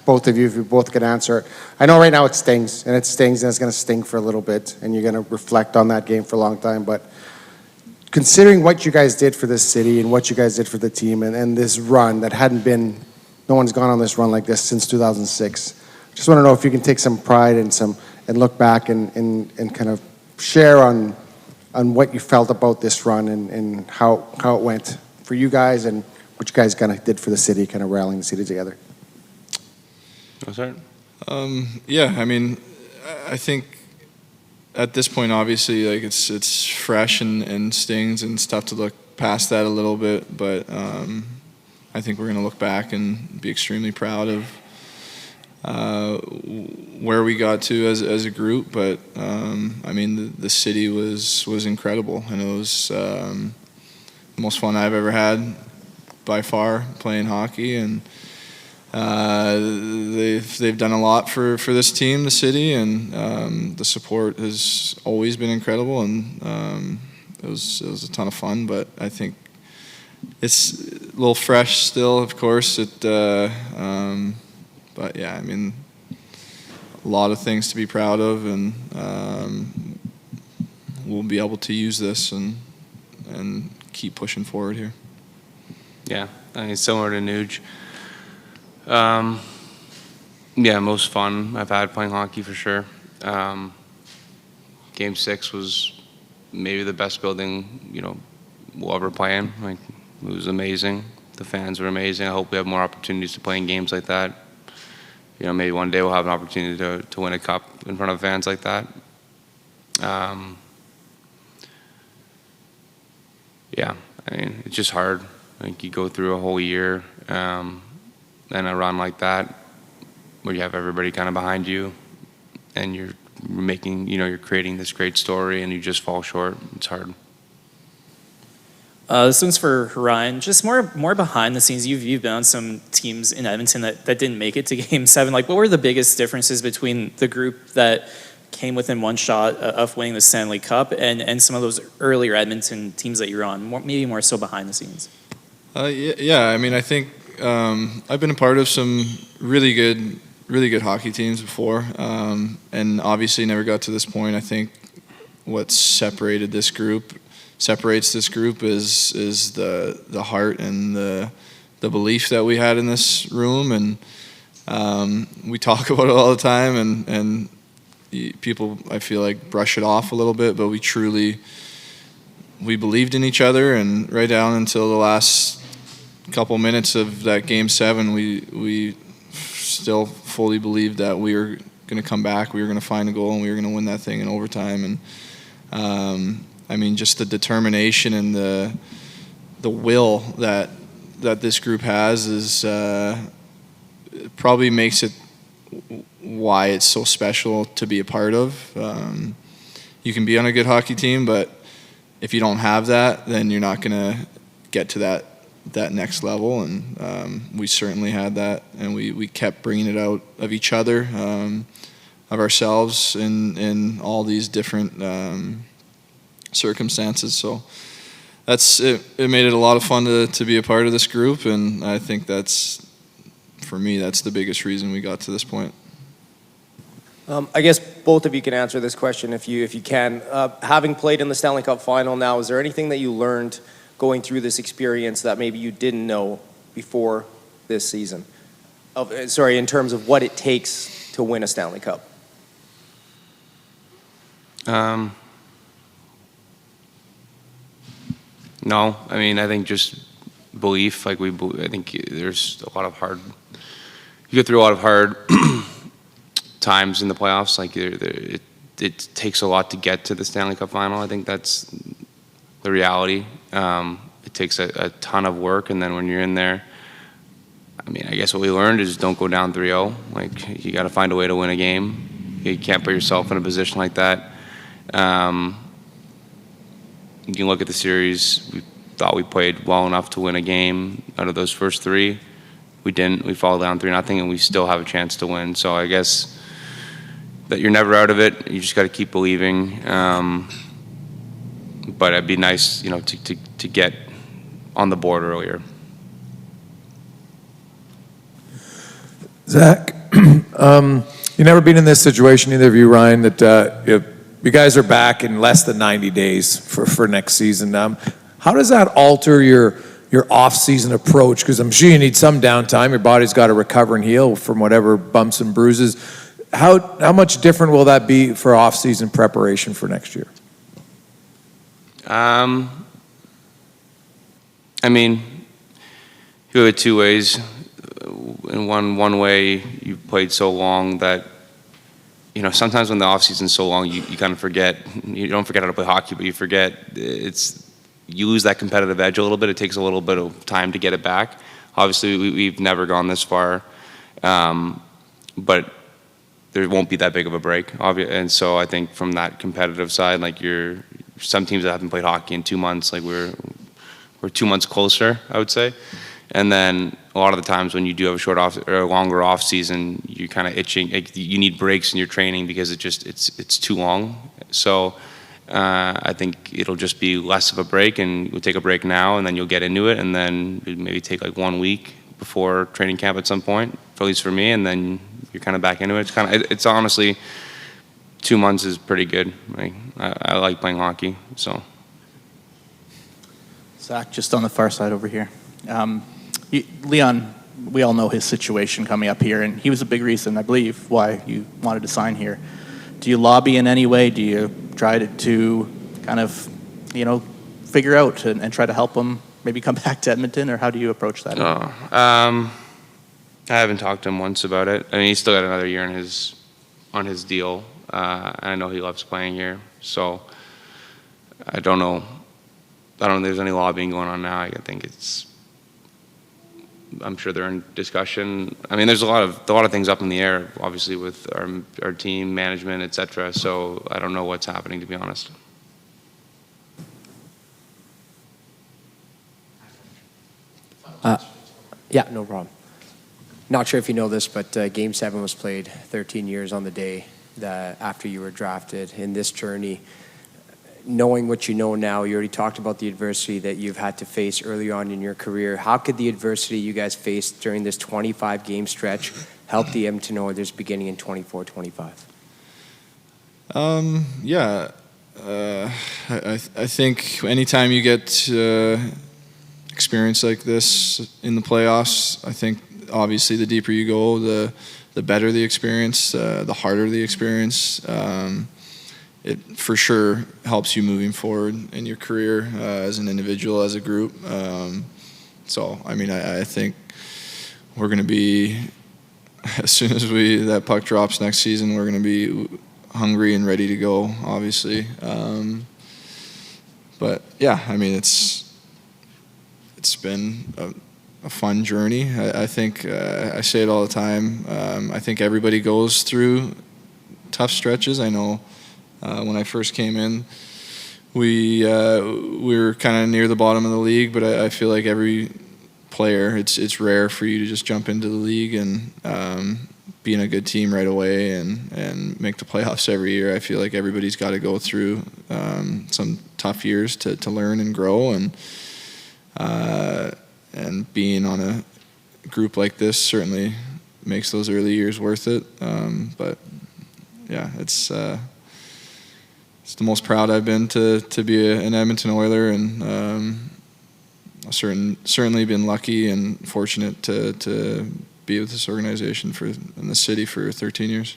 both of you, if you both could answer it. I know right now it stings, and it's going to sting for a little bit, and you're going to reflect on that game for a long time. But considering what you guys did for this city and what you guys did for the team and this run that hadn't been, no one's gone on this run like this since 2006. Just want to know if you can take some pride and look back and kind of share on what you felt about this run and how it went for you guys and what you guys kind of did for the city, kind of rallying the city together. Yeah, I mean, I think at this point, obviously, like it's fresh and stings, and it's tough to look past that a little bit. But I think we're going to look back and be extremely proud of where we got to as a group. But I mean, the city was incredible, and it was the most fun I've ever had by far playing hockey. And they've done a lot for this team, the city, and the support has always been incredible, and it was a ton of fun. But I think it's a little fresh still, of course. But yeah, I mean, a lot of things to be proud of, and we'll be able to use this and keep pushing forward here. Yeah, I mean, similar to Nuge. Yeah, most fun I've had playing hockey for sure. Game 6 was maybe the best building, we'll ever play in. Like, it was amazing. The fans were amazing. I hope we have more opportunities to play in games like that. Maybe one day we'll have an opportunity to win a cup in front of fans like that. Yeah, I mean, it's just hard. Like, you go through a whole year and a run like that where you have everybody kind of behind you and you're making, you're creating this great story and you just fall short. It's hard. This one's for Ryan. Just more behind the scenes. You've been on some teams in Edmonton that didn't make it to Game 7. Like, what were the biggest differences between the group that came within one shot of winning the Stanley Cup and some of those earlier Edmonton teams that you're on? Maybe more so behind the scenes. Yeah. I mean, I think I've been a part of some really good hockey teams before, and obviously never got to this point. I think what separates this group is the heart and the belief that we had in this room, and we talk about it all the time, and people, I feel like, brush it off a little bit, but we believed in each other, and right down until the last couple minutes of that Game 7, we still fully believed that we were going to come back, we were going to find a goal, and we were going to win that thing in overtime. And I mean, just the determination and the will that this group has is probably makes it why it's so special to be a part of. You can be on a good hockey team, but if you don't have that, then you're not going to get to that next level. And we certainly had that, and we kept bringing it out of each other, of ourselves in all these different circumstances. So that's it. It made it a lot of fun to be a part of this group, and I think for me, that's the biggest reason we got to this point. I guess both of you can answer this question if you can. Having played in the Stanley Cup final now, is there anything that you learned going through this experience that maybe you didn't know before this season? In terms of what it takes to win a Stanley Cup. No, I mean, I think just belief. I think there's a lot of you go through a lot of hard times in the playoffs. Like, it takes a lot to get to the Stanley Cup final. I think that's the reality. It takes a ton of work, and then when you're in there, I mean, I guess what we learned is don't go down 3-0. Like, you got to find a way to win a game. You can't put yourself in a position like that. You can look at the series. We thought we played well enough to win a game out of those first 3. We didn't. We fall down 3-0, and we still have a chance to win. So I guess that you're never out of it. You just got to keep believing. But it'd be nice, to get on the board earlier. Zach, you've never been in this situation, either of you, Ryan, that you guys are back in less than 90 days for next season. How does that alter your off-season approach? Because I'm sure you need some downtime. Your body's got to recover and heal from whatever bumps and bruises. How much different will that be for off-season preparation for next year? I mean, you have it two ways. In one way, you played so long that, you know, sometimes when the off season's so long, you kind of forget. You don't forget how to play hockey, but you forget you lose that competitive edge a little bit. It takes a little bit of time to get it back. Obviously, we've never gone this far, but there won't be that big of a break. And so I think from that competitive side, like some teams that haven't played hockey in 2 months, like we're 2 months closer, I would say. And then a lot of the times when you do have a short off or a longer off season, you're kind of itching. You need breaks in your training because it's too long. So I think it'll just be less of a break, and you'll take a break now, and then you'll get into it, and then maybe take like 1 week before training camp at some point, at least for me, and then you're kind of back into it. It's honestly 2 months is pretty good. Like, I like playing hockey, so. Zach, just on the far side over here. Leon, we all know his situation coming up here, and he was a big reason, I believe, why you wanted to sign here. Do you lobby in any way? Do you try to kind of, figure out and try to help him maybe come back to Edmonton, or how do you approach that? I haven't talked to him once about it. I mean, he's still got another year on his deal. And I know he loves playing here, so I don't know if there's any lobbying going on now. I think I'm sure they're in discussion. I mean, there's a lot of things up in the air, obviously, with our team, management, etc. So I don't know what's happening, to be honest. Yeah, no problem. Not sure if you know this, but Game 7 was played 13 years on the day that after you were drafted. In this journey, knowing what you know now, you already talked about the adversity that you've had to face early on in your career. How could the adversity you guys faced during this 25-game stretch help the Edmonton Oilers beginning in 24-25? I think anytime you get experience like this in the playoffs, I think obviously the deeper you go, the better the experience, the harder the experience. It for sure helps you moving forward in your career as an individual, as a group. So, I mean, I think we're going to be, as soon as that puck drops next season, we're going to be hungry and ready to go, obviously. But yeah, I mean, it's been a fun journey. I think I say it all the time. I think everybody goes through tough stretches. I know when I first came in, we were kind of near the bottom of the league, but I feel like every player, it's rare for you to just jump into the league and be in a good team right away and make the playoffs every year. I feel like everybody's got to go through some tough years to learn and grow, and being on a group like this certainly makes those early years worth it. But yeah, it's the most proud I've been to be an Edmonton Oiler, and I've certainly been lucky and fortunate to be with this organization in the city for 13 years.